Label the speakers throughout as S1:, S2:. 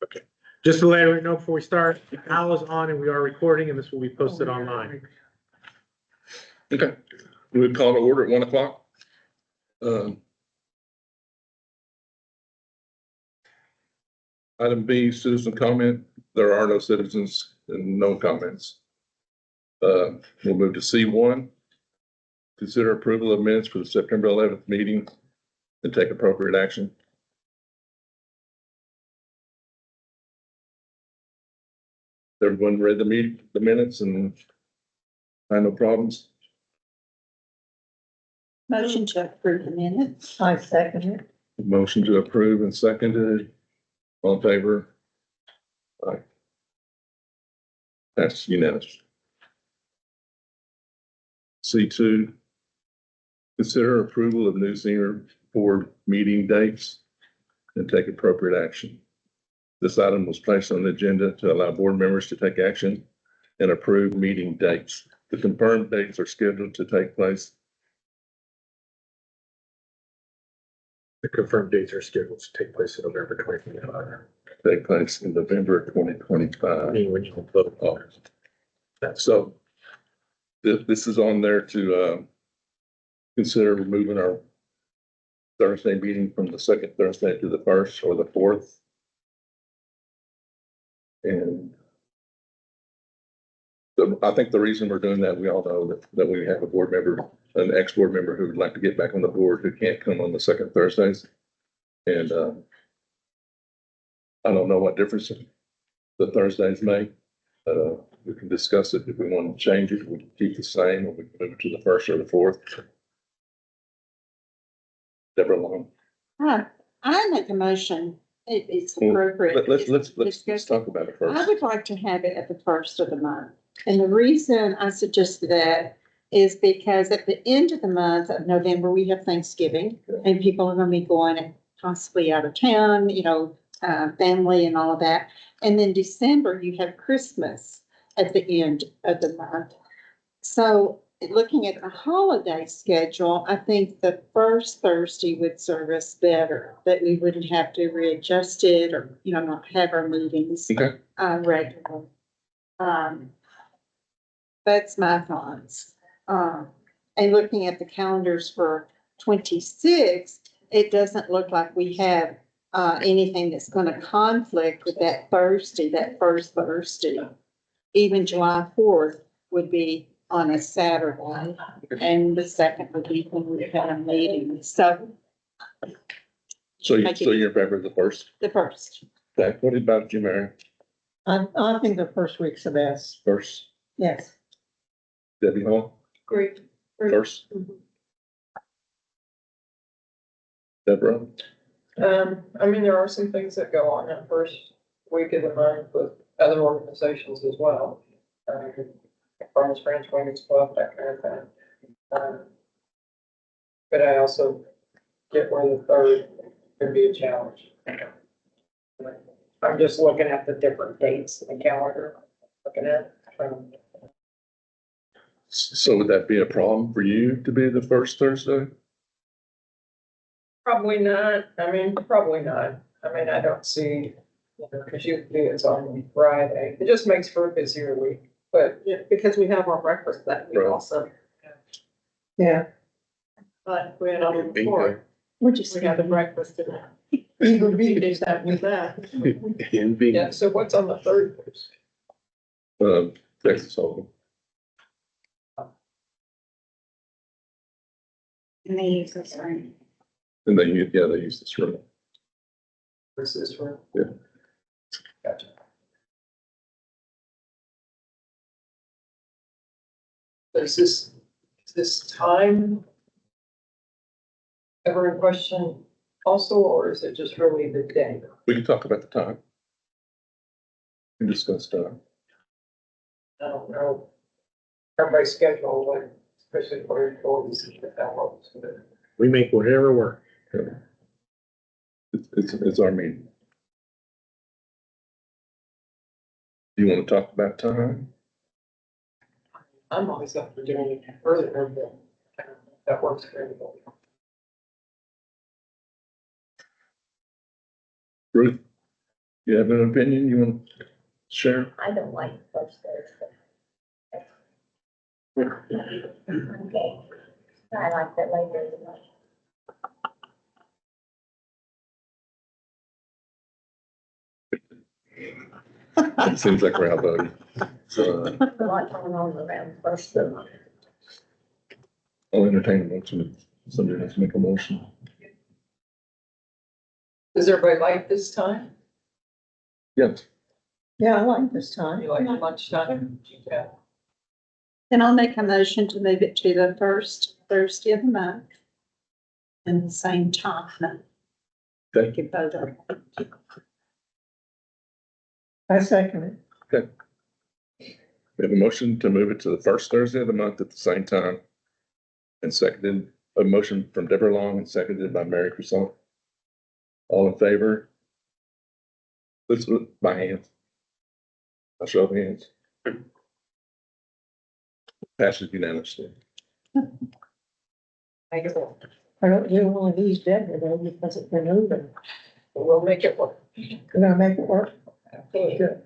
S1: Okay. Just to let everyone know before we start, the owl is on and we are recording and this will be posted online.
S2: Okay, we'll call to order at 1 o'clock. Item B, citizen comment. There are no citizens and no comments. We'll move to C1. Consider approval of minutes for the September 11th meeting and take appropriate action. Everyone read the minutes and find no problems.
S3: Motion to approve the minutes. I second it.
S2: Motion to approve and seconded. All in favor? Aye. That's unanimous. C2, consider approval of new senior board meeting dates and take appropriate action. This item was placed on the agenda to allow board members to take action and approve meeting dates. The confirmed dates are scheduled to take place.
S1: The confirmed dates are scheduled to take place in November 2025.
S2: Take place in November 2025.
S1: Meaning when you vote.
S2: So this is on there to consider removing our Thursday meeting from the second Thursday to the first or the fourth. And I think the reason we're doing that, we all know that we have a board member, an ex-board member who would like to get back on the board who can't come on the second Thursdays. And I don't know what difference the Thursdays make. We can discuss it if we want to change it. We can keep the same, or we can move it to the first or the fourth. Deborah Long.
S3: I make a motion. It's appropriate.
S2: Let's talk about it
S3: I
S2: first.
S3: would like to have it at the first of the month. And the reason I suggested that is because at the end of the month of November, we have Thanksgiving and people are going to be going possibly out of town, family and all of that. And then December, you have Christmas at the end of the month. So looking at the holiday schedule, I think the first Thursday would serve us better, that we wouldn't have to readjust it or, not have our meetings
S2: Okay.
S3: regularly. That's my thoughts. And looking at the calendars for 26, it doesn't look like we have anything that's going to conflict with that Thursday, that first Thursday. Even July 4th would be on a Saturday, and the second would be when we have a meeting. So
S2: So you're in favor of the first?
S3: the first.
S2: Okay. What about you, Mary?
S4: I think the first week's the best.
S2: First,
S4: Yes.
S2: Debbie Hall,
S3: Great.
S2: first. Deborah,
S5: there are some things that go on that first week of the month with other organizations as well. Farmers Branch Women's Club, that kind of thing. But I also get where the third could be a challenge. I'm just looking at the different dates in the calendar, looking at.
S2: so would that be a problem for you to be the first Thursday?
S5: Probably not. Probably not. I don't see, because usually it's on Friday. It just makes for a busier week. But because we have our breakfast that week
S2: Right.
S5: also.
S4: Yeah.
S5: But we had on before.
S4: We're just.
S5: We had the breakfast tonight.
S4: Even meetings that with that.
S5: Yeah, so what's on the third?
S2: Texas Hold'em.
S3: And they use this room.
S2: And they use this room.
S5: This is for.
S2: Yeah.
S5: Gotcha. Is this time ever in question also, or is it just really the day?
S2: We can talk about the time. We can discuss time.
S5: I don't know. Everybody's schedule, like, especially for employees, that works.
S1: We make whatever work.
S2: It's our meeting. Do you want to talk about time?
S5: I'm always up for doing it earlier, but that works for everybody.
S2: Ruth? You have an opinion you want to share?
S6: I don't like the first Thursday. Okay. I like that later in the month.
S2: It seems like we're outvoted. So
S6: A lot going on around the first of the month.
S2: I'll entertain a motion. If somebody wants to make a motion.
S5: Does everybody like this time?
S2: Yes.
S4: Yeah, I like this time.
S5: You like lunchtime? Yeah.
S3: Then I'll make a motion to move it to the first Thursday of the month. And the same time.
S2: Okay.
S3: Get both of them.
S4: I second it.
S2: We have a motion to move it to the first Thursday of the month at the same time. And seconded, a motion from Deborah Long and seconded by Mary Croissant. All in favor? Let's do it by hands. I'll show of hands. Passes unanimously.
S5: Thank you.
S4: I don't do one of these dead though because it's been moving.
S5: We'll make it work.
S4: We're gonna make it work.
S5: Okay.
S4: Good.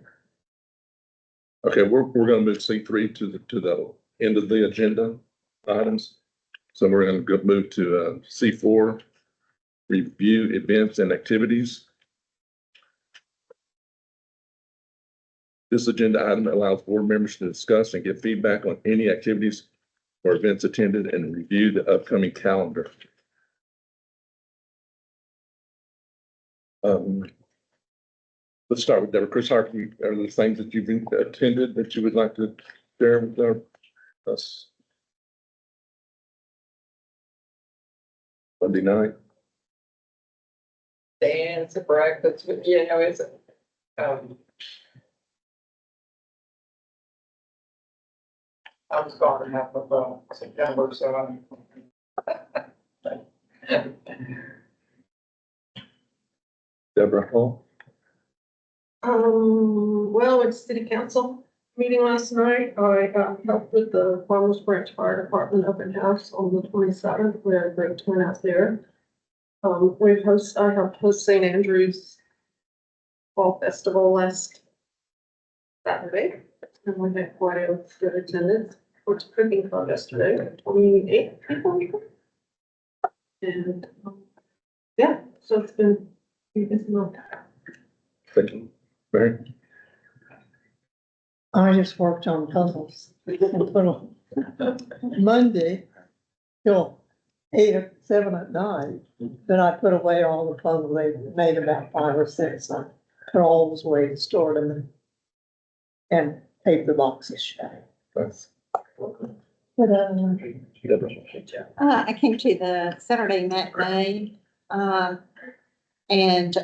S2: Okay, we're gonna move C3 to the end of the agenda items. So we're gonna move to C4, review events and activities. This agenda item allows board members to discuss and give feedback on any activities or events attended and review the upcoming calendar. Let's start with Deborah. Chris Harkey, are there things that you've attended that you would like to share with us? Monday night?
S5: Dance, breakfast, but it's, I was gone half of, September, so
S2: Deborah Hall?
S7: Well, it's city council meeting last night. I helped with the Farmers Branch Fire Department open house on the 27th. We had a great turnout there. I helped host St. Andrew's Fall Festival last Saturday. And we had quite a good attendance. Went to cooking club yesterday, 28 people. And, yeah, so it's been, it's not.
S2: Thank you. Mary?
S4: I just worked on puzzles. And put them Monday till 7 at night. Then I put away all the puzzles. They made about 5 or 6. I put all those away and stored them and taped the boxes shut.
S2: Thanks.
S4: But,
S2: Deborah?
S3: I came to the Saturday matinee, and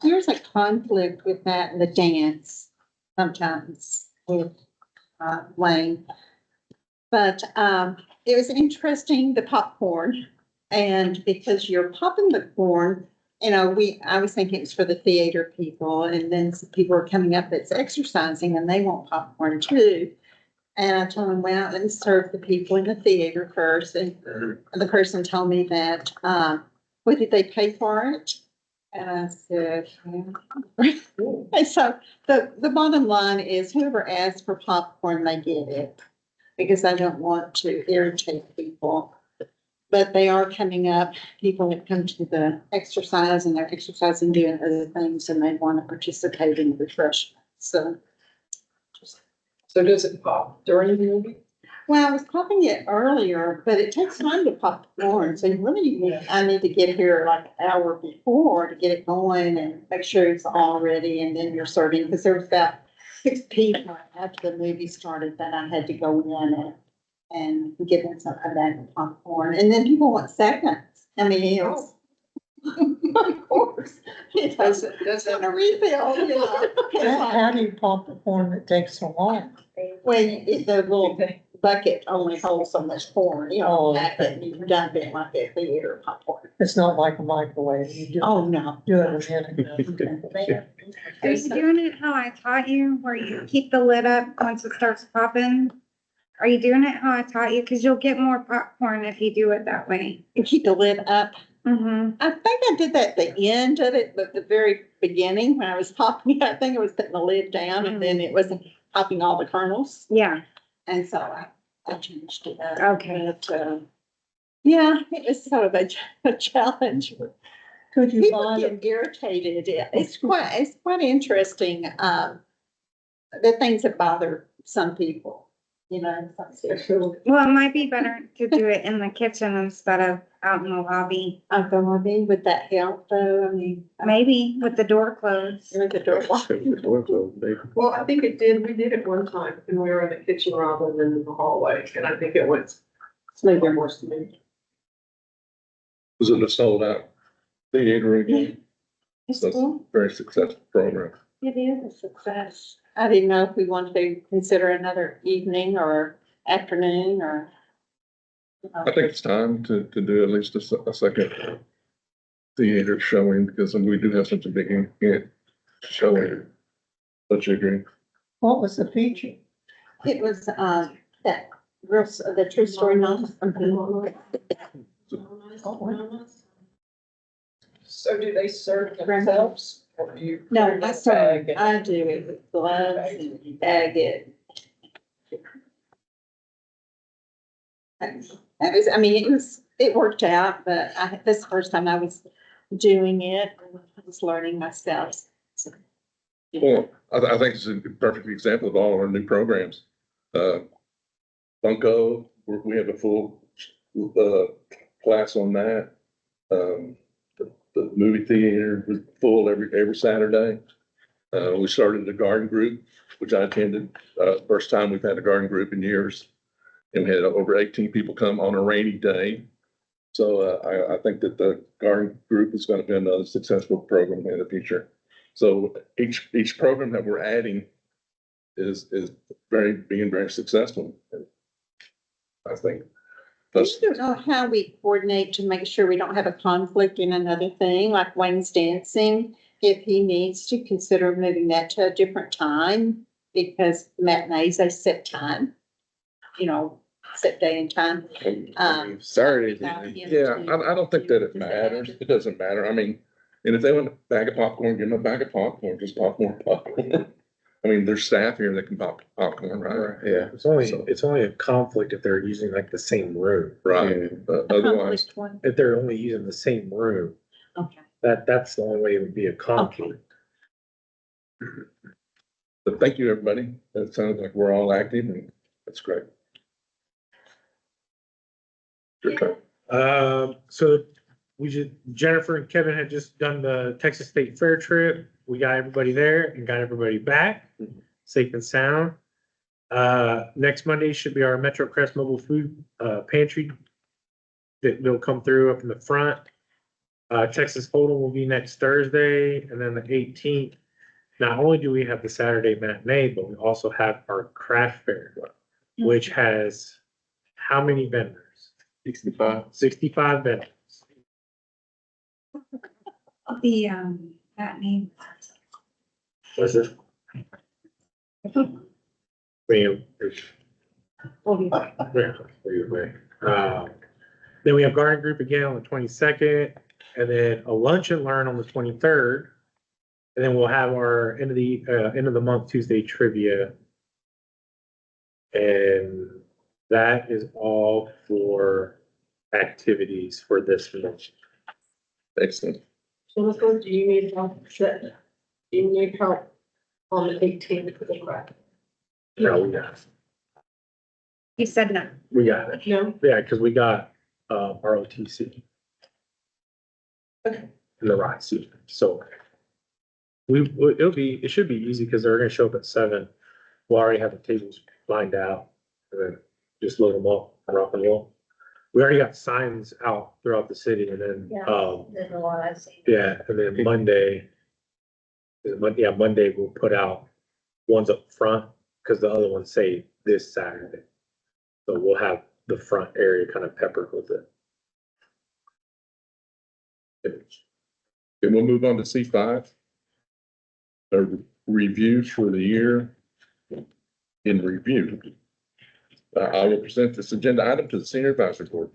S3: there's a conflict with that and the dance sometimes with Wayne. But it was interesting, the popcorn, and because you're popping the corn, I was thinking it's for the theater people, and then some people are coming up that's exercising and they want popcorn too. And I told him, well, let me serve the people in the theater first. And the person told me that, what, did they pay for it? And I said, yeah. And so the bottom line is whoever asks for popcorn, they get it. Because I don't want to irritate people. But they are coming up, people that come to the exercise and they're exercising, doing other things, and they want to participate in the refreshment.
S5: So does it pop during the movie?
S3: Well, I was popping it earlier, but it takes time to pop the corn, so you really I need to get here like an hour before to get it going and make sure it's all ready, and then you're serving, because there was about 6 people after the movie started that I had to go in and give them some of that popcorn, and then people want seconds. I mean, it was, of course, it
S5: Does
S3: was
S5: it,
S3: a refill,
S4: how do you pop the corn that takes so long?
S3: When the little bucket only holds so much corn, pack it, and you dump it like a theater popcorn.
S4: It's not like a microwave. You just
S3: Oh, no.
S4: do it in a minute.
S8: Are you doing it how I taught you, where you keep the lid up once it starts popping? Are you doing it how I taught you? Cause you'll get more popcorn if you do it that way.
S3: You keep the lid up.
S8: Mm-hmm.
S3: I think I did that at the end of it, but the very beginning when I was popping, I think I was putting the lid down and then it wasn't popping all the kernels.
S8: Yeah,
S3: And so I changed it up.
S8: okay.
S3: But, yeah, it was sort of a challenge.
S4: Could you
S3: People
S4: find
S3: get
S4: a,
S3: irritated. It's quite interesting, the things that bother some people, you know.
S8: Well, it might be better to do it in the kitchen instead of out in the lobby.
S3: Would that help though? I mean,
S8: Maybe with the door closed.
S3: with the door locked.
S7: Well, I think it did, we did it one time and we were in the kitchen rather than in the hallway, and I think it went smoother, more smooth.
S2: Was it a sold out theater again?
S3: It's
S2: That's a
S3: cool.
S2: very successful program.
S3: It is a success. I didn't know if we wanted to consider another evening or afternoon or.
S2: I think it's time to do at least a second theater showing because we do have such a big showing. Don't you agree?
S4: what was the feature?
S3: It was, that real, the true story novel.
S5: So do they serve themselves? Or do you?
S3: No,
S5: bring
S3: I
S5: a
S3: started,
S5: bag and-
S3: I do it with gloves and bag it. That was, I mean, it worked out, but this is the first time I was doing it. I was learning myself. So,
S2: Well, I think it's a perfect example of all our new programs. Bunko, we have a full, class on that. The movie theater was full every Saturday. We started the garden group, which I attended, first time we've had a garden group in years. And we had over 18 people come on a rainy day. So, I think that the garden group is gonna be another successful program in the future. So each program that we're adding is being very successful. I think.
S3: I
S2: That's,
S3: don't know how we coordinate to make sure we don't have a conflict in another thing, like Wayne's dancing. If he needs to consider moving that to a different time, because matinees, they set time. You know, set day and time.
S9: Saturday.
S2: yeah, I don't think that it matters. It doesn't matter. I mean, and if they want a bag of popcorn, give them a bag of popcorn, just popcorn. I mean, there's staff here that can pop popcorn, right?
S9: Yeah.
S1: It's only a conflict if they're using like the same room.
S2: Right, but otherwise,
S3: Accomplished one.
S1: If they're only using the same room,
S3: Okay.
S1: that's the only way it would be a conflict.
S2: but thank you, everybody. It sounds like we're all active and that's great. Your turn.
S1: So Jennifer and Kevin had just done the Texas State Fair trip. We got everybody there and got everybody back safe and sound. Next Monday should be our Metro Crest Mobile Food, Pantry. They'll come through up in the front. Texas Hold'em will be next Thursday, and then the 18th. Not only do we have the Saturday matinee, but we also have our craft fair, which has how many vendors?
S9: 65.
S1: 65 vendors.
S8: The, that name.
S1: What's this? Then we have garden group again on the 22nd, and then a lunch and learn on the 23rd. And then we'll have our end of the month Tuesday trivia. And that is all for activities for this month.
S2: Excellent.
S7: Jennifer, do you need help? Do you need help on the 18th for the crack?
S1: No, we got it.
S8: You said no.
S1: We got it.
S7: No?
S1: Yeah, because we got ROTC.
S7: Okay.
S1: In the right seat. So it should be easy because they're gonna show up at 7. We'll already have the tables lined out and then just load them up and rock and roll. We already got signs out throughout the city and then,
S6: Yeah. There's a lot I've seen.
S1: yeah, and then Monday we'll put out ones up front because the other ones say this Saturday. So we'll have the front area kind of peppered with it.
S2: And we'll move on to C5. A review for the year in review. I will present this agenda item to the Senior Advisory Board.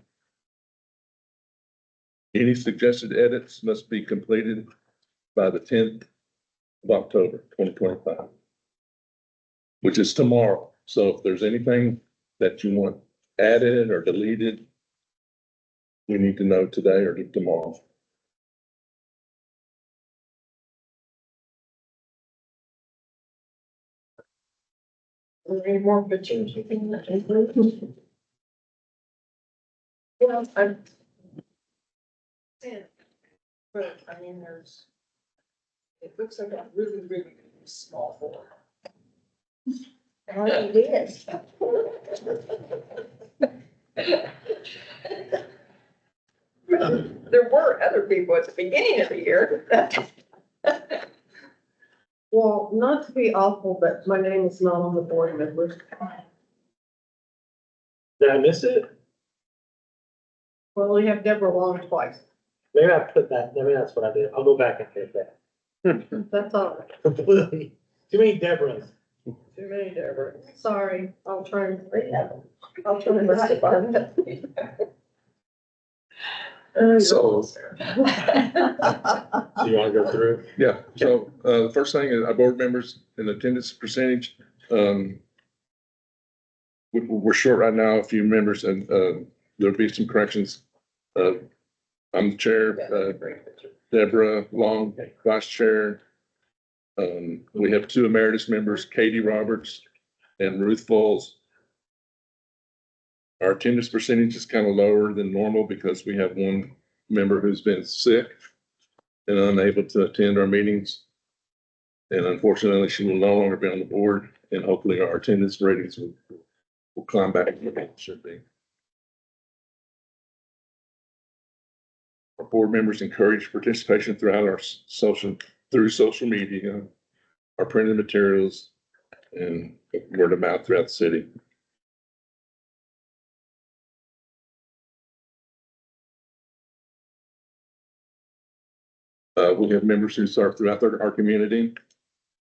S2: Any suggested edits must be completed by the 10th of October, 2025, which is tomorrow. So if there's anything that you want added or deleted, we need to know today or tomorrow.
S5: Are there any more pictures you can include? Yeah, I'm. But, I mean, it looks like a really, really small form.
S6: Oh, it is.
S5: There were other people at the beginning of the year.
S7: Well, not to be awful, but my name is not on the board members.
S1: Did I miss it?
S7: Well, we have Deborah Long twice.
S1: Maybe I put that, maybe that's what I did. I'll go back and take that.
S7: That's all right.
S1: Completely. Too many Deborahs.
S5: Too many, Deborah.
S7: Sorry, I'll try and,
S5: I'll try and rectify that.
S2: So-
S1: So you wanna go through?
S2: Yeah, so, the first thing is our board members in attendance percentage, we're short right now, a few members, and, there'll be some corrections. I'm the chair, Deborah Long, vice chair. We have two emeritus members, Katie Roberts and Ruth Foles. Our attendance percentage is kind of lower than normal because we have one member who's been sick and unable to attend our meetings. And unfortunately, she will no longer be on the board, and hopefully our attendance ratings will climb back to what it should be. Our board members encourage participation throughout our through social media, our printed materials, and word of mouth throughout the city. We have members who serve throughout our community.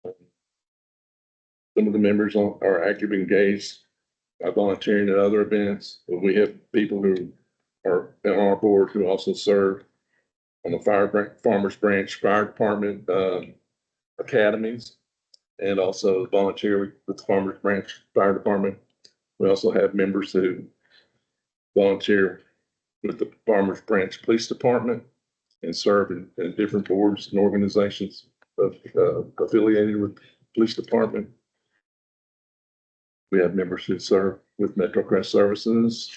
S2: Some of the members are actively engaged by volunteering at other events, but we have people who are on our board who also serve on the Farmers Branch Fire Department, academies, and also volunteer with the Farmers Branch Fire Department. We also have members who volunteer with the Farmers Branch Police Department and serve in different boards and organizations affiliated with the police department. We have members who serve with Metro Crest Services,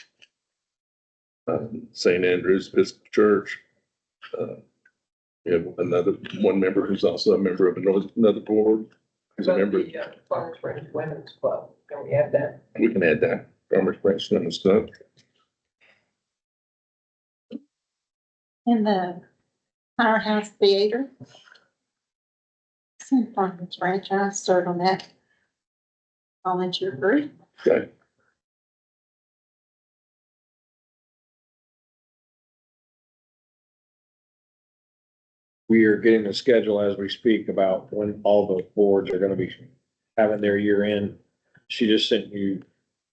S2: St. Andrew's Episcopal Church. We have one member who's also a member of another board. Who's a member.
S5: Farmers Branch Women's Club, can we add that?
S2: We can add that, Farmers Branch Women's Club.
S3: In the Firehouse Theater. It's in Farmers Branch. I serve on that volunteer group.
S2: Okay.
S10: We are getting the schedule as we speak about when all the boards are gonna be having their year end. She just sent you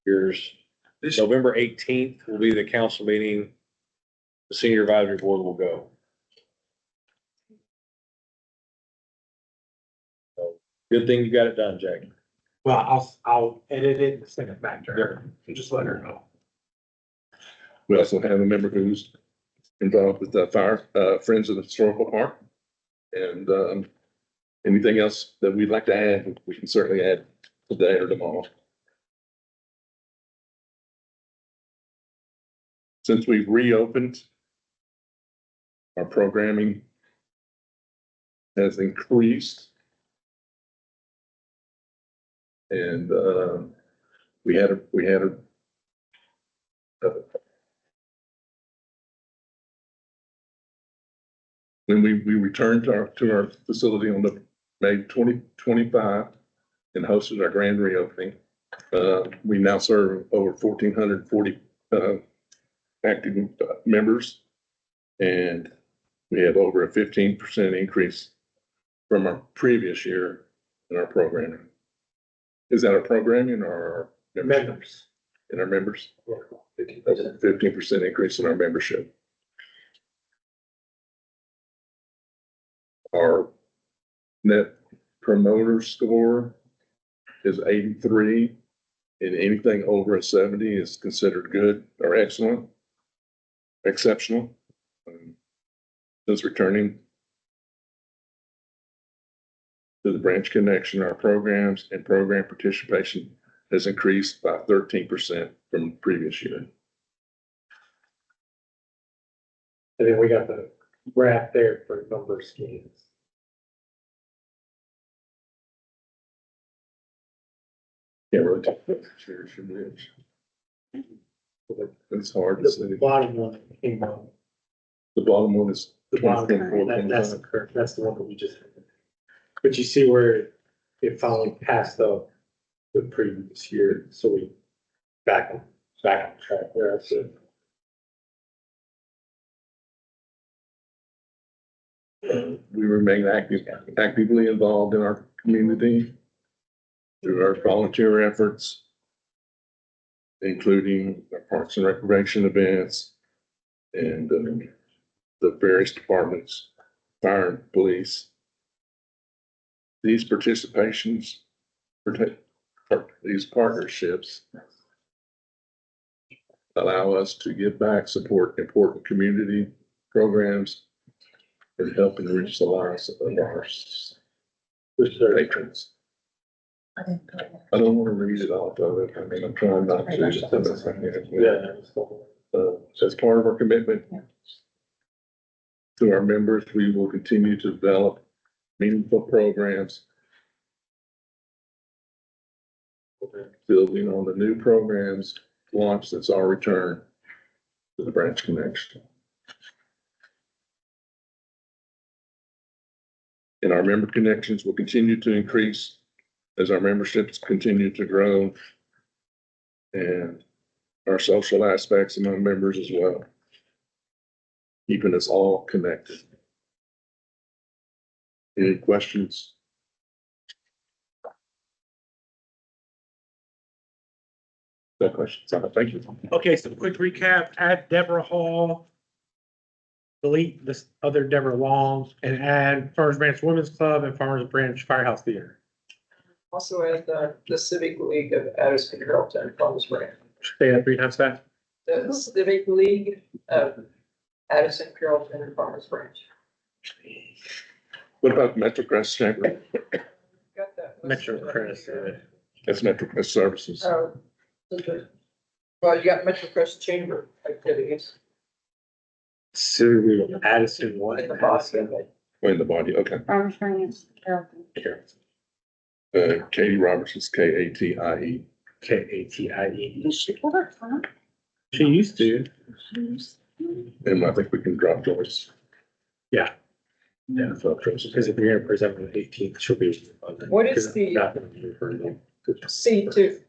S10: yours. November 18th will be the council meeting. The senior advisory board will go. So, good thing you got it done, Jack.
S1: Well, I'll edit it and send it back to her and just let her know.
S2: We also have a member who's involved with the Friends of the Historical Park. And, anything else that we'd like to add, we can certainly add today or tomorrow. Since we've reopened, our programming has increased. And, we had a when we returned to our facility on the May 2025 and hosted our grand reopening, we now serve over 1,440 active members, and we have over a 15% increase from our previous year in our programming. Is that our programming or our membership?
S1: Members.
S2: In our members? That's a 15% increase in our membership. Our net promoter score is 83, and anything over a 70 is considered good or excellent, exceptional. Since returning to the branch connection, our programs and program participation has increased by 13% from the previous year.
S1: And then we got the graph there for number of scans.
S2: Can't really take pictures from this. It's hard to
S1: The
S2: see.
S1: bottom one came up.
S2: The bottom one is
S1: The bottom,
S2: 24,
S1: that's the current, that's the one that we just. But you see where it finally passed up the previous year, so we back on track there, so.
S2: We remain actively involved in our community through our volunteer efforts, including our parks and recreation events and the various departments, fire and police. These participations, these partnerships allow us to give back, support important community programs, and help enrich the lives of our patrons. I don't want to read it off of it. I mean, I'm trying not to. As part of our commitment to our members, we will continue to develop meaningful programs, building on the new programs launched since our return to the branch connection. And our member connections will continue to increase as our memberships continue to grow and our social aspects among members as well, keeping us all connected. Any questions? No questions. Thank you.
S1: Okay, so quick recap, add Deborah Hall. Delete this other Deborah Long and add Farmers Branch Women's Club and Farmers Branch Firehouse Theater.
S5: Also add the Civic League of Addison, Carrollton, Farmers Branch.
S1: Say that 3 times fast.
S5: The Civic League of Addison, Carrollton, and Farmers Branch.
S2: What about Metro Crest Chamber?
S5: Got that.
S1: Metro Crest.
S2: That's Metro Crest Services.
S5: Oh, okay. Well, you got Metro Crest Chamber activities
S1: So Addison, what?
S5: in the bottom.
S2: In the body, okay.
S8: Farmers Branch, Carrollton.
S2: Katie Roberts is Katie.
S1: Katie.
S8: Does she ever talk?
S1: She used to.
S2: And I think we can drop Joyce.
S1: Yeah. Yeah, because if you're gonna present on the 18th, she'll be.
S5: What is the-
S1: Not gonna be for them.
S5: C2.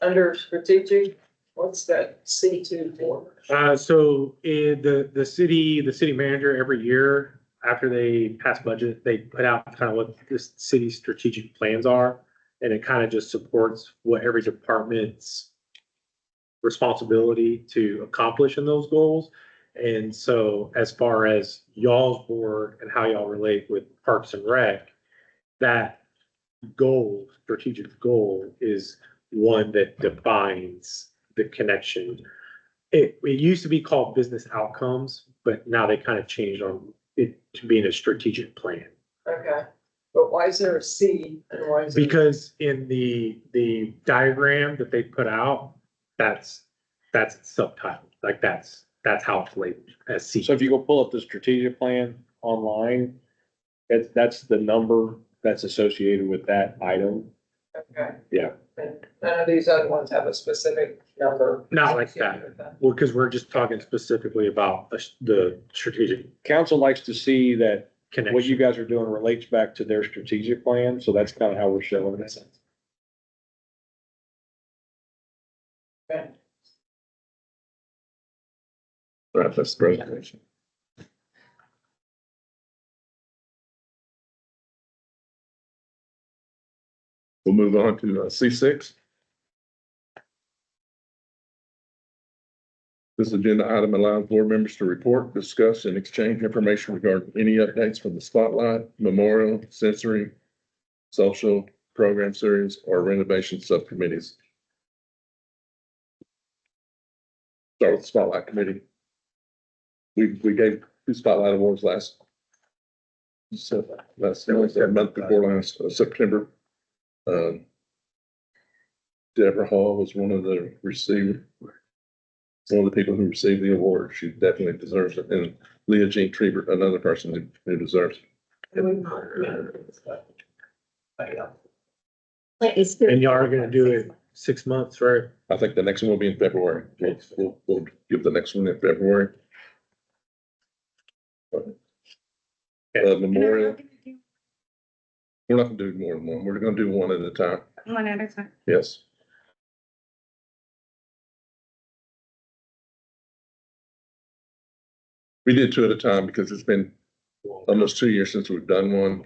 S5: Under strategic, what's that C2 for?
S1: So the city manager every year, after they pass budget, they put out kind of what the city's strategic plans are. And it kind of just supports what every department's responsibility to accomplish in those goals. And so as far as y'all's board and how y'all relate with Parks and Rec, that goal, strategic goal is one that defines the connection. It used to be called business outcomes, but now they kind of changed on it to being a strategic plan.
S5: Okay, but why is there a C and why is there?
S1: Because in the diagram that they put out, that's subtitled, like that's how it's labeled as C.
S10: So if you go pull up the strategic plan online, that's the number that's associated with that item.
S5: Okay.
S10: Yeah.
S5: And none of these other ones have a specific number.
S1: Not like that. Well, because we're just talking specifically about the strategic
S10: Council likes to see that
S1: connection.
S10: what you guys are doing relates back to their strategic plan, so that's kind of how we're showing it.
S5: Okay.
S2: Right, that's the presentation. We'll move on to C6. This agenda item allows board members to report, discuss, and exchange information regarding any updates from the Spotlight, Memorial, Sensory, Social Program Series, or renovation subcommittees. Start with the Spotlight Committee. We gave two Spotlight Awards last month before last, September. Deborah Hall was one of the people who received the award. She definitely deserves it. And Leah Jean Trebert, another person who deserves it.
S7: And we've not met, but-
S1: And y'all are gonna do it 6 months, right?
S2: I think the next one will be in February. We'll give the next one in February. Memorial, we're not gonna do more than one. We're gonna do one at a time.
S8: One at a time.
S2: Yes. We did two at a time because it's been almost 2 years since we've done one.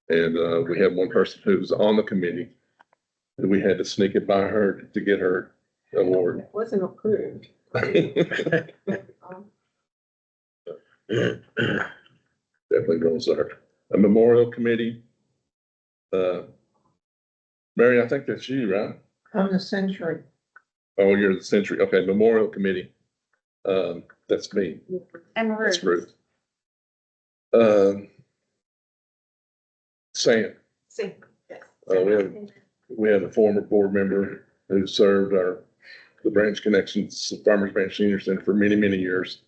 S2: And we had one person who's on the committee. And we had to sneak it by her to get her award.
S5: It wasn't approved.
S2: Definitely goes there. A memorial committee. Mary, I think that's you, right?
S4: I'm the Century.
S2: Oh, you're the Century. Okay, memorial committee. That's me.
S8: And
S2: That's
S8: Ruth.
S2: Ruth. Sam,
S6: See, yes.
S2: we had a former board member who served the Branch Connections, Farmers Branch Senior Center for many, many years.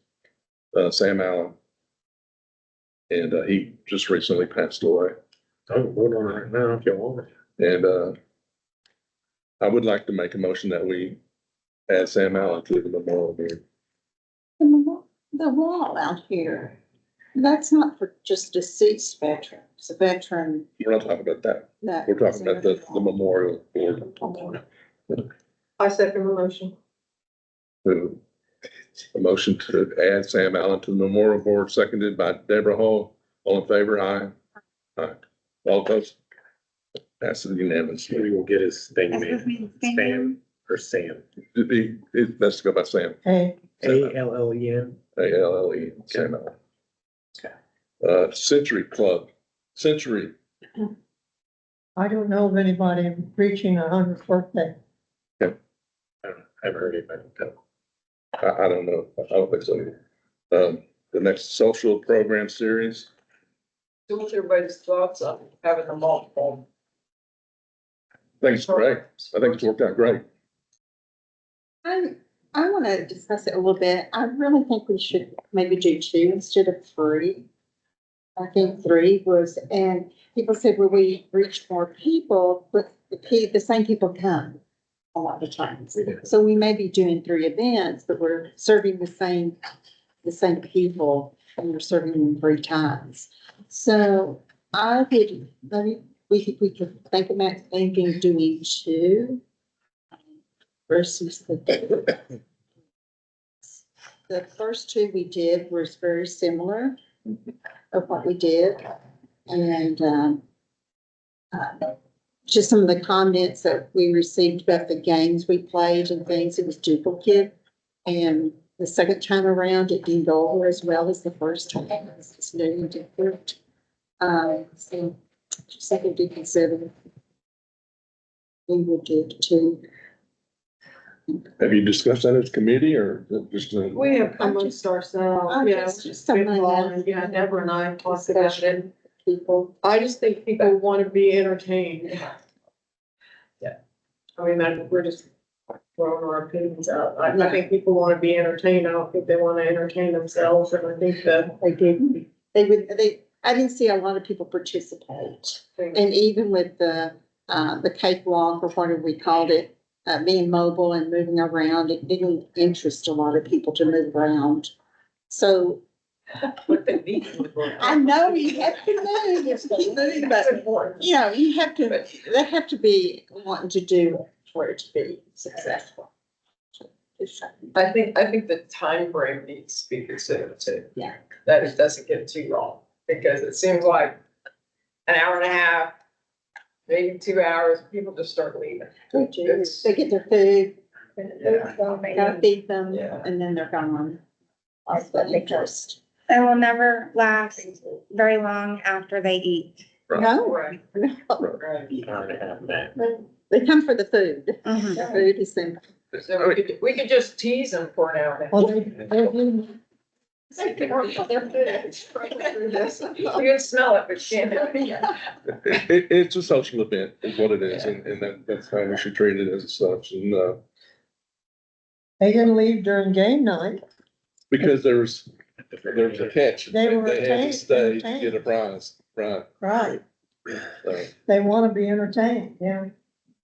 S2: Sam Allen. And he just recently passed away.
S1: I'll vote on it right now if you want.
S2: And I would like to make a motion that we add Sam Allen to the memorial board.
S3: The wall out here, that's not for just deceased veterans, a veteran
S2: We're not talking about that.
S3: that.
S2: We're talking about the memorial board.
S5: I second the motion.
S2: A motion to add Sam Allen to the memorial board, seconded by Deborah Hall. All in favor? Aye. Aye. All opposed? Passes unanimously.
S1: Maybe we'll get his thing
S8: That's his
S1: made.
S8: name,
S1: Stan or Sam.
S2: It's best to go by Sam.
S4: Hey,
S1: ALLEN.
S2: ALLE, Sam Allen. Century Club, Century.
S4: I don't know of anybody reaching 100th birthday.
S1: I haven't heard anybody tell.
S2: I don't know. I don't think so. The next social program series.
S5: So what's everybody's thoughts on having the multiple?
S2: I think it's great. I think it's worked out great.
S3: I want to discuss it a little bit. I really think we should maybe do 2 instead of 3. I think 3 was, and people said, well, we reach more people, but the same people come a lot of times. So we may be doing 3 events, but we're serving the same people and we're serving them 3 times. So I would, we could think about thinking doing 2 versus the first 2 we did was very similar of what we did. And just some of the comments that we received about the games we played and things, it was duplicate. And the second time around, it didn't go over as well as the first time. It's new and different. So just something to consider. We would do 2.
S2: Have you discussed that as a committee or just?
S5: We have amongst ourselves, yeah,
S3: Just something
S5: involved, yeah, Deborah and I talked about it.
S3: people.
S5: I just think people want to be entertained. Yeah. I mean, we're just throwing our opinions out. I think people want to be entertained. I don't think they want to entertain themselves, and I think that.
S3: I didn't see a lot of people participate. And even with the cakewalk or whatever we called it, being mobile and moving around, it didn't interest a lot of people to move around. So
S5: What they need.
S3: I know you have to move, it's keep moving, but you know, you have to, they have to be wanting to do for it to be successful.
S5: I think the time frame needs to be considered too.
S3: Yeah.
S5: That it doesn't get too long, because it seems like an hour and a half, maybe 2 hours, people just start leaving.
S3: They get their food, Gotta feed them
S5: Yeah.
S3: and then they're gone. That's the interest.
S8: It will never last very long after they eat.
S3: No,
S5: Right,
S3: no.
S5: right.
S1: Hour and a half max.
S3: They come for the food.
S8: Mhm.
S3: The food is simple.
S5: So we could just tease them for now. then.
S4: Well, they do.
S5: You can smell it, but you can't.
S2: It's a social event is what it is, and that's how we should treat it as such, and,
S4: They didn't leave during game night.
S2: because there was a catch.
S4: They were
S2: They had to
S4: entertained-
S2: stay to
S4: entertained.
S2: get a prize, right,
S4: Right.
S2: so,
S4: They want to be entertained, yeah.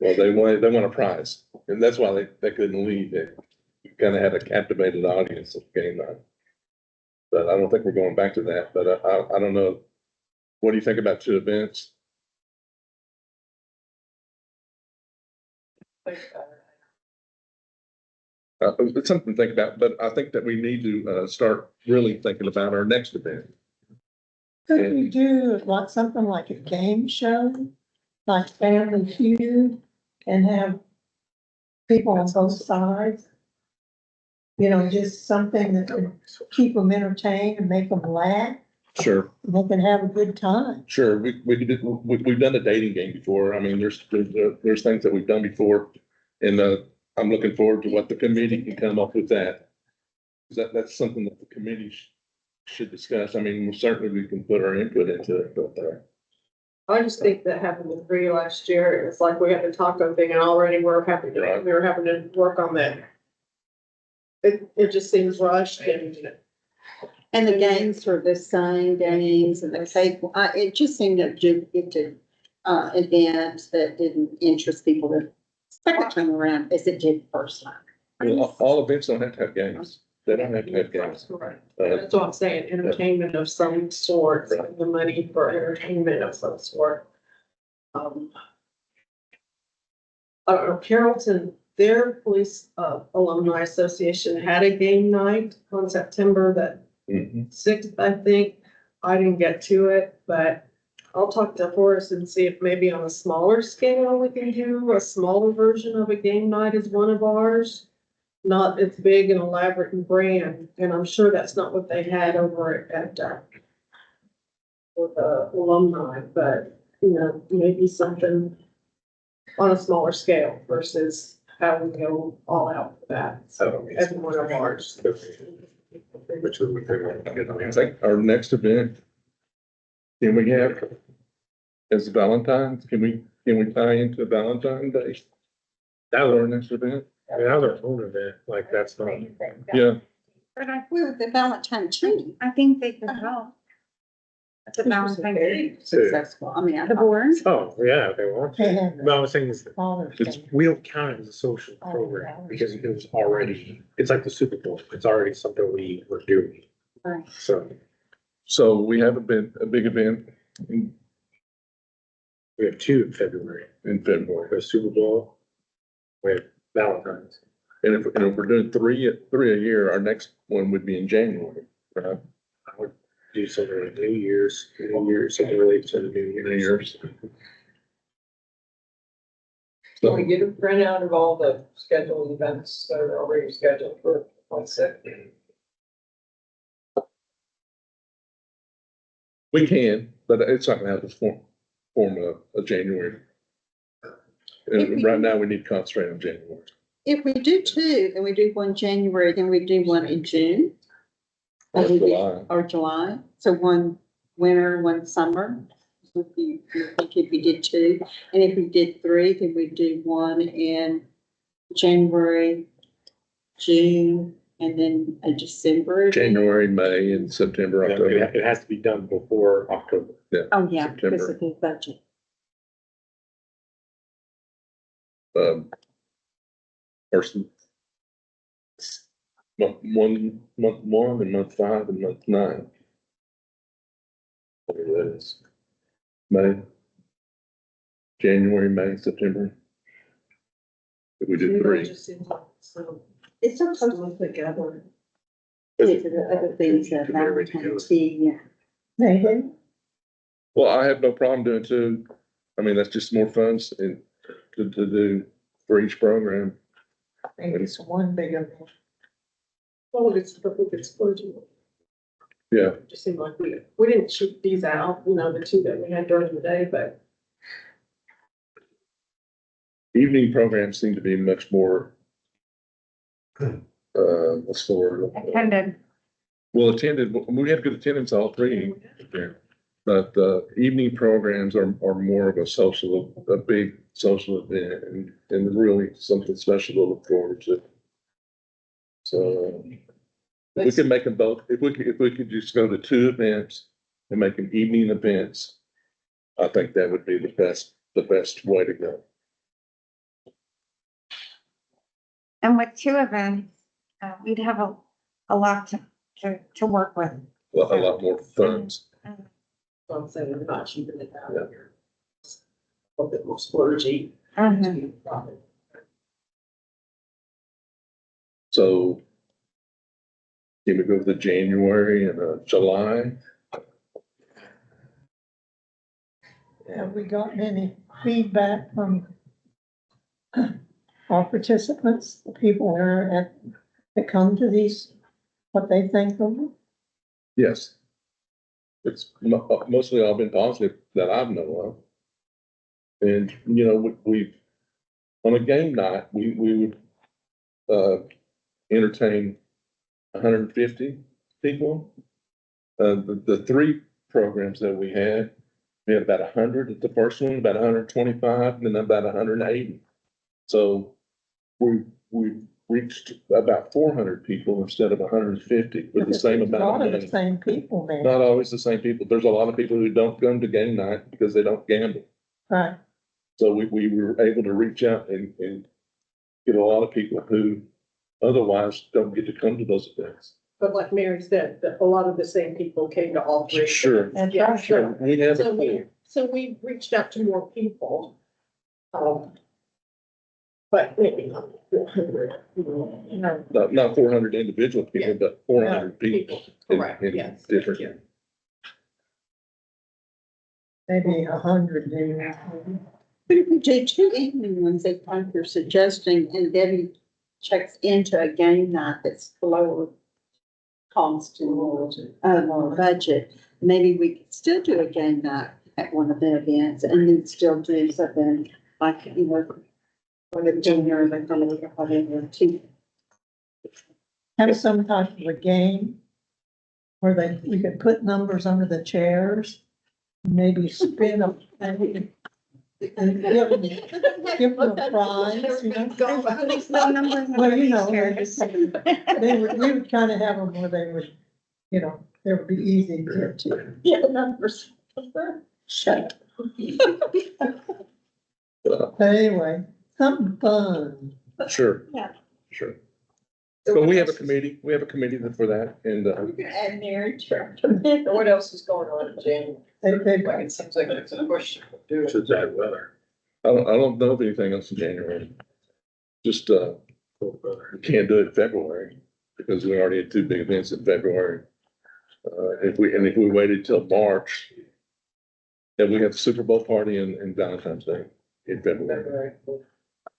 S2: well, they want a prize, and that's why they couldn't leave, they kind of had a captivated audience at game night. But I don't think we're going back to that, but I don't know, what do you think about 2 events? It's something to think about, but I think that we need to, start really thinking about our next event.
S4: Could we do like something like a game show, like Family Feud, and have people on both sides? You know, just something that would keep them entertained and make them laugh,
S2: Sure.
S4: and they can have a good time.
S2: Sure, we could do, we've done a dating game before. I mean, there's things that we've done before. And, I'm looking forward to what the committee can come up with that. 'Cause that's something that the committee should discuss. I mean, certainly we can put our input into it, but,
S7: I just think that happened with Bree last year. It's like we had the taco thing and already we were having to work on that. It just seems rushed
S3: And the games were the same games and the cake, it just seemed a event that didn't interest people the second time around as it did the first time.
S2: well, all events don't have to have games. They don't have to have games.
S7: Right.
S2: Uh,
S7: That's what I'm saying, entertainment of some sort, the money for entertainment of some sort. I don't know, Carrollton, their police alumni association had a game night on September that
S2: mhm.
S7: 6th, I think. I didn't get to it, but I'll talk to Horace and see if maybe on a smaller scale we can do a smaller version of a game night as one of ours. Not as big and elaborate and grand, and I'm sure that's not what they had over at for the alumni, but, you know, maybe something on a smaller scale versus how we go all out for that, so as one of ours.
S2: I think our next event, can we have, is Valentine's, can we tie into Valentine's Day?
S1: That
S2: Our
S1: was,
S2: next event?
S1: I mean, that was our own event, like, that's not.
S2: Yeah,
S8: But
S3: With the Valentine tree,
S8: I think they could help. It's a Valentine's Day.
S3: successful, I mean,
S8: The board?
S1: Oh, yeah, they want
S4: They
S1: to.
S4: have
S1: But I was saying is,
S4: Father's
S2: It's-
S4: Day.
S1: we don't count it as a social program because it was already, it's like the Super Bowl. It's already something we were doing.
S8: Right.
S1: So
S2: we have a big event in
S1: we have 2 in February.
S2: February.
S1: We have Super Bowl. We have Valentine's.
S2: And if we're doing three a year, our next one would be in January, right?
S1: I would do something like New Year's, something related to the New
S2: New
S1: Year's.
S2: Year's.
S5: Can we get a printout of all the scheduled events that are already scheduled for 26?
S2: We can, but it's not gonna have the form of a January. And right now, we need to concentrate on January.
S3: if we do 2, then we do one January, then we do one in June.
S2: Or
S3: we do-
S2: July.
S3: Or July, so one winter, one summer. Would be, I think if we did 2, and if we did 3, then we'd do one in January, June, and then a December.
S2: January, May, and September,
S1: Yeah,
S2: October.
S1: It has to be done before October.
S3: Oh, yeah, because
S2: September.
S3: of the budget.
S2: First month 1 and month 5 and month 9. Whatever that is. May. January, May, September. If we do 3.
S7: Just seems like so
S3: It's so close
S7: close together.
S3: to the other things, Valentine's Day, yeah.
S4: They do.
S2: Well, I have no problem doing 2. I mean, that's just more fun and to do for each program.
S4: Maybe it's one big event.
S7: Well, it's clergy.
S2: Yeah,
S7: It just seemed like we didn't shoot these out, you know, the two that we had during the day, but
S2: evening programs seem to be much more, what's the word?
S8: Attended.
S2: Well, attended, we had good attendance all three. But evening programs are more of a big social event and really something special to look forward to. So if we could make them both, if we could just go to two events and make them evening events, I think that would be the best way to go.
S8: And with two events, we'd have a lot to work with.
S2: A lot more funds.
S7: so I'm saying we're not shooting it out.
S2: Yeah.
S7: A bit more splurgy.
S8: Mhm.
S2: So can we go to the January and July?
S4: Have we gotten any feedback from our participants, the people that come to these, what they think of them?
S2: Yes. It's mostly all been positive that I've known of. And, you know, we've, on a game night, we would, entertain 150 people. The three programs that we had about 100 at the first one, about 125, and then about 180. So we reached about 400 people instead of 150 with the same
S4: A
S2: amount
S4: lot
S2: of
S4: of the
S2: money.
S4: same people there,
S2: Not always the same people. There's a lot of people who don't come to game night because they don't gamble.
S4: right?
S2: So we were able to reach out and get a lot of people who otherwise don't get to come to those events.
S7: But like Mary said, that a lot of the same people came to all three.
S2: Sure.
S4: That's
S7: Yeah,
S4: right.
S7: sure.
S2: We have
S7: So
S2: a
S7: we, so we reached out to more people. But maybe not 400, you know.
S2: not 400 individual people,
S7: Yeah.
S2: but 400 people.
S7: Correct,
S2: in
S7: yes.
S2: Different.
S7: Yeah.
S4: Maybe 100 maybe.
S3: But if we do two evening ones, they like you're suggesting, and Debbie checks into a game night that's lower cost and more budget, maybe we could still do a game night at one of the events and then still do something like, you know, for the junior, like, whatever, two.
S4: Have some type of a game where we could put numbers under the chairs, maybe spin them. And give them a prize, you know?
S8: Please, no numbers.
S4: Well, you know,
S8: Sure.
S4: we would kind of have them where they would, you know, they would be easy to get to.
S3: Yeah, numbers. Shut up.
S4: But anyway, something fun.
S2: Sure.
S3: Yeah.
S2: Sure. So we have a committee for that and,
S3: You can add marriage. Sure.
S5: And what else is going on in January?
S4: They've
S5: Like, it seems like it's a push to do it.
S2: that weather. I don't know of anything else in January. Just, we can't do it in February because we already had two big events in February. If we waited till March, then we have the Super Bowl party and Valentine's Day in February.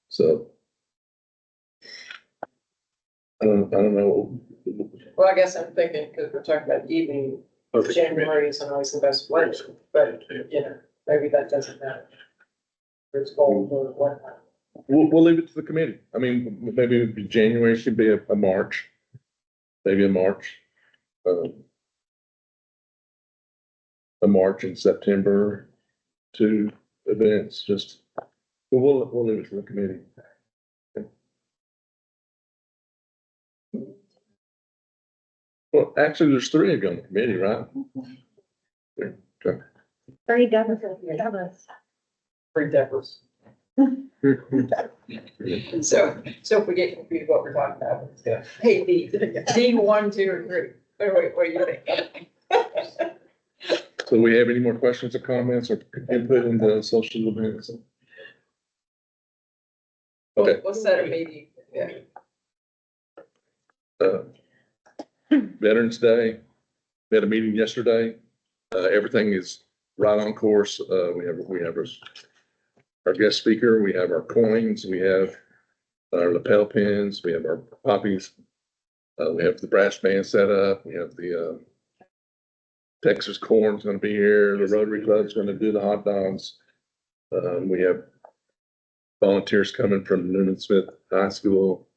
S2: So. I don't know.
S5: Well, I guess I'm thinking, because we're talking about evening, January isn't always the best weather, but, you know, maybe that doesn't matter. It's cold or whatnot.
S2: We'll leave it to the committee. I mean, maybe January should be a March. Maybe a March. A March and September, two events, just, but we'll leave it to the committee. Well, actually, there's three of you on the committee, right? Okay.
S8: Three doubles.
S5: Three Deborahs. So if we get confused what we're talking about, it's good. Hey, D 1, 2, or 3. Wait, what do you think?
S2: So we have any more questions or comments or input in the social events? Okay.
S5: We'll set a meeting, yeah.
S2: Veterans Day, we had a meeting yesterday. Everything is right on course. We have our guest speaker, we have our coins, we have our lapel pins, we have our poppies. We have the brass band set up, we have the, Texas Corn's gonna be here, the Rotary Club's gonna do the hot dogs. We have volunteers coming from Noonan Smith High School.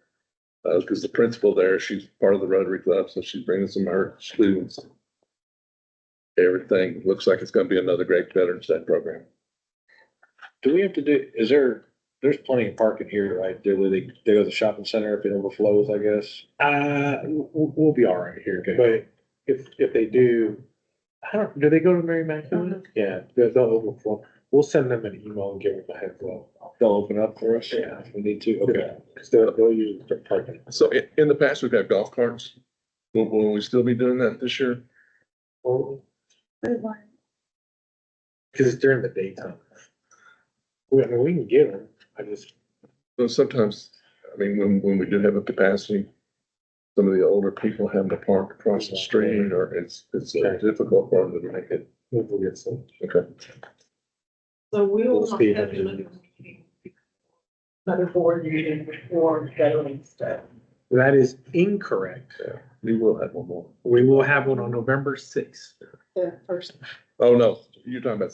S2: Cause the principal there, she's part of the Rotary Club, so she's bringing some of her students. Everything looks like it's gonna be another great Veterans Day program.
S10: Do we have to do, there's plenty of parking here, right? Do they go to the shopping center if it overflows, I guess?
S1: We'll be all right here, but if they do, do they go to Mary Magdalene? Yeah, they'll overflow. We'll send them an email and give them a heads up.
S10: They'll open up for us?
S1: Yeah.
S10: If we need to, okay.
S1: Cause they'll use their parking.
S2: So in the past, we've had golf carts. Will we still be doing that this year?
S1: Cause it's during the daytime. I mean, we can get them, I just,
S2: Well, sometimes, I mean, when we do have a capacity, some of the older people having to park across the street, or it's difficult for them to make it.
S1: we'll get some.
S2: Okay.
S7: So we will
S1: We'll
S7: not
S1: see.
S7: have another meeting, another board meeting before Veterans Day.
S1: That is incorrect.
S2: We will have one more.
S1: We will have one on November sixth.
S3: The first
S2: Oh, no, you're talking about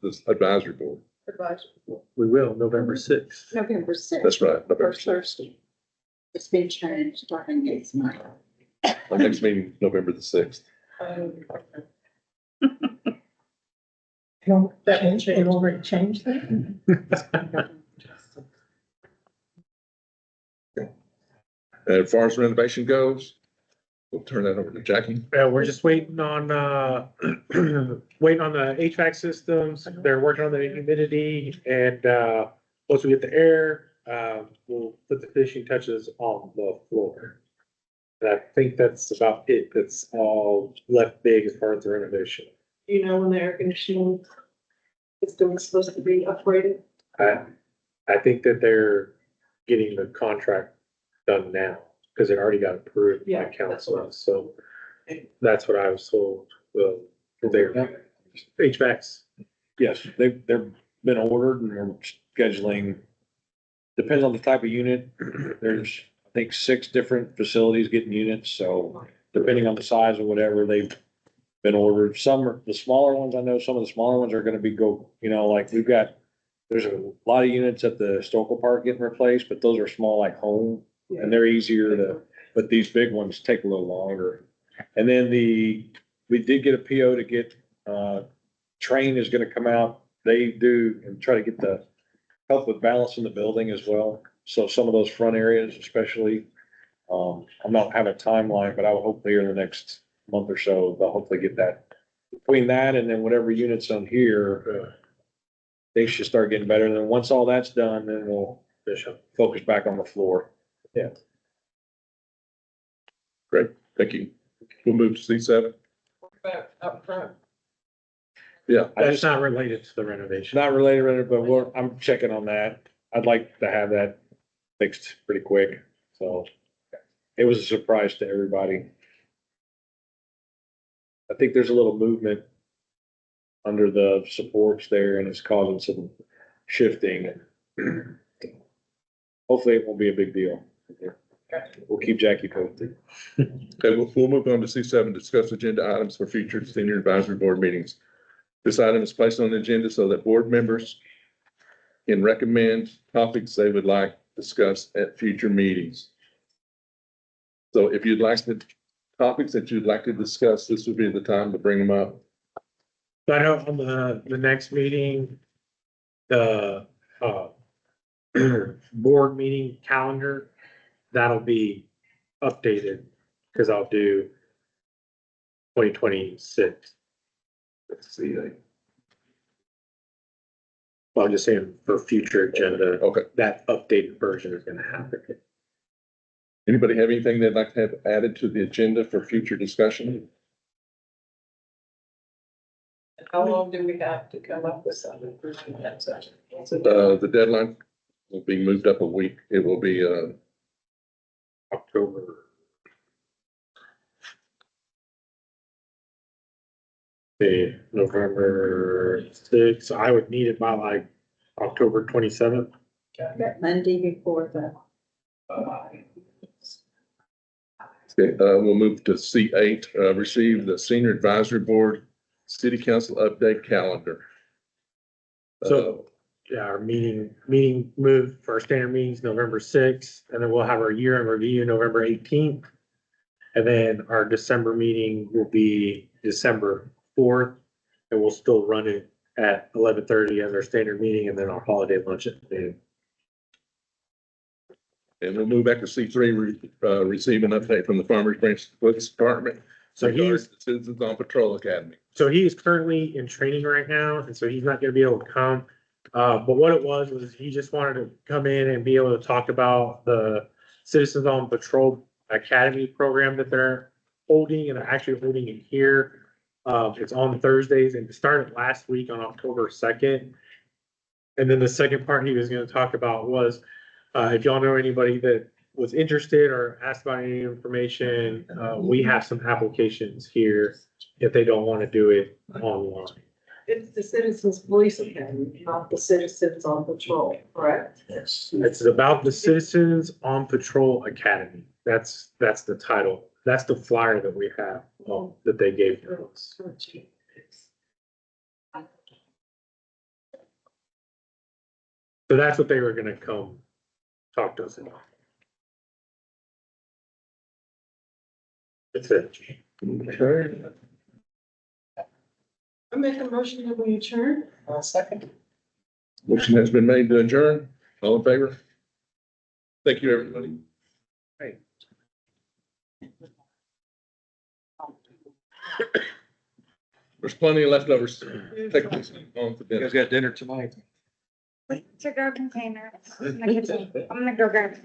S2: this advisory board.
S3: advisory,
S1: We will, November sixth.
S3: November sixth.
S2: That's right. November
S3: First
S2: 6th.
S3: Thursday. It's been changed, starting next month.
S2: Our next meeting, November the 6th.
S4: They've already changed that?
S2: As far as renovation goes, we'll turn that over to Jackie.
S1: We're just waiting on, waiting on the HVAC systems. They're working on the humidity and, once we get the air, we'll put the finishing touches on the floor. And I think that's about it. That's all left big as far as the renovation.
S7: You know, when the air conditioning system is supposed to be upgraded.
S1: I think that they're getting the contract done now, because it already got approved by
S7: Yeah, that's
S1: council,
S7: right.
S1: so that's what I was told. Well, they're HVACs.
S10: Yes, they've been ordered and we're scheduling, depends on the type of unit. There's, I think, 6 different facilities getting units, so depending on the size or whatever, they've been ordered. Some are, the smaller ones, I know some of the smaller ones are gonna be like there's a lot of units at the historical park getting replaced, but those are small, like home, and they're easier to, but these big ones take a little longer. And then we did get a PO to get, Train is gonna come out. They do and try to get the help with balance in the building as well. So some of those front areas especially, I'm not having a timeline, but I will hopefully in the next month or so, they'll hopefully get that. Between that and then whatever units on here, they should start getting better. And then once all that's done, then we'll focus back on the floor.
S2: Great, thank you. We'll move to C7.
S5: Back up front.
S2: Yeah,
S1: That's not related to the renovation.
S10: Not related, but I'm checking on that. I'd like to have that fixed pretty quick, so. It was a surprise to everybody. I think there's a little movement under the supports there and it's causing some shifting. Hopefully it won't be a big deal. We'll keep Jackie posted.
S2: Okay, we'll move on to C7, discuss agenda items for future senior advisory board meetings. This item is placed on the agenda so that board members can recommend topics they would like discussed at future meetings. So if you'd like topics that you'd like to discuss, this would be the time to bring them up.
S1: So I know on the next meeting, the, board meeting calendar, that'll be updated, because I'll do 2026.
S2: Let's see.
S1: Well, I'm just saying for future agenda,
S2: Okay,
S1: that updated version is gonna happen.
S2: anybody have anything they'd like to have added to the agenda for future discussion?
S5: And how long do we have to come up with something for that session?
S2: The deadline will be moved up a week. It will be,
S1: October. The November 6th, so I would need it by like October 27th.
S3: That Monday before the
S2: Okay, we'll move to C8, receive the Senior Advisory Board City Council update calendar.
S1: So, yeah, our meeting moved for our standard meetings November sixth, and then we'll have our year in review November 18th. And then our December meeting will be December 4th, and we'll still run it at 11:30 as our standard meeting, and then our holiday lunch at noon.
S2: And we'll move back to C3, receive an update from the Farmers Branch Police Department.
S1: So
S2: regarding
S1: he's,
S2: the Citizens on Patrol Academy.
S1: so he is currently in training right now, and so he's not gonna be able to come. But what it was he just wanted to come in and be able to talk about the Citizens on Patrol Academy program that they're holding, and they're actually holding it here. It's on Thursdays, and it started last week on October 2nd. And then the second part he was gonna talk about was, if y'all know anybody that was interested or asked about any information, we have some applications here if they don't wanna do it online.
S7: It's the Citizens Police Academy, not the Citizens on Patrol, correct?
S1: It's about the Citizens on Patrol Academy. That's the title. That's the flyer that we have, that they gave to us. So that's what they were gonna come talk to us about. That's it.
S2: Okay.
S7: I make a motion that we adjourn.
S5: Second.
S2: Motion has been made to adjourn. All in favor? Thank you, everybody. There's plenty of leftovers. Take this on for
S10: You
S2: dinner.
S10: guys got dinner tonight?
S8: To go container. I'm gonna go grab.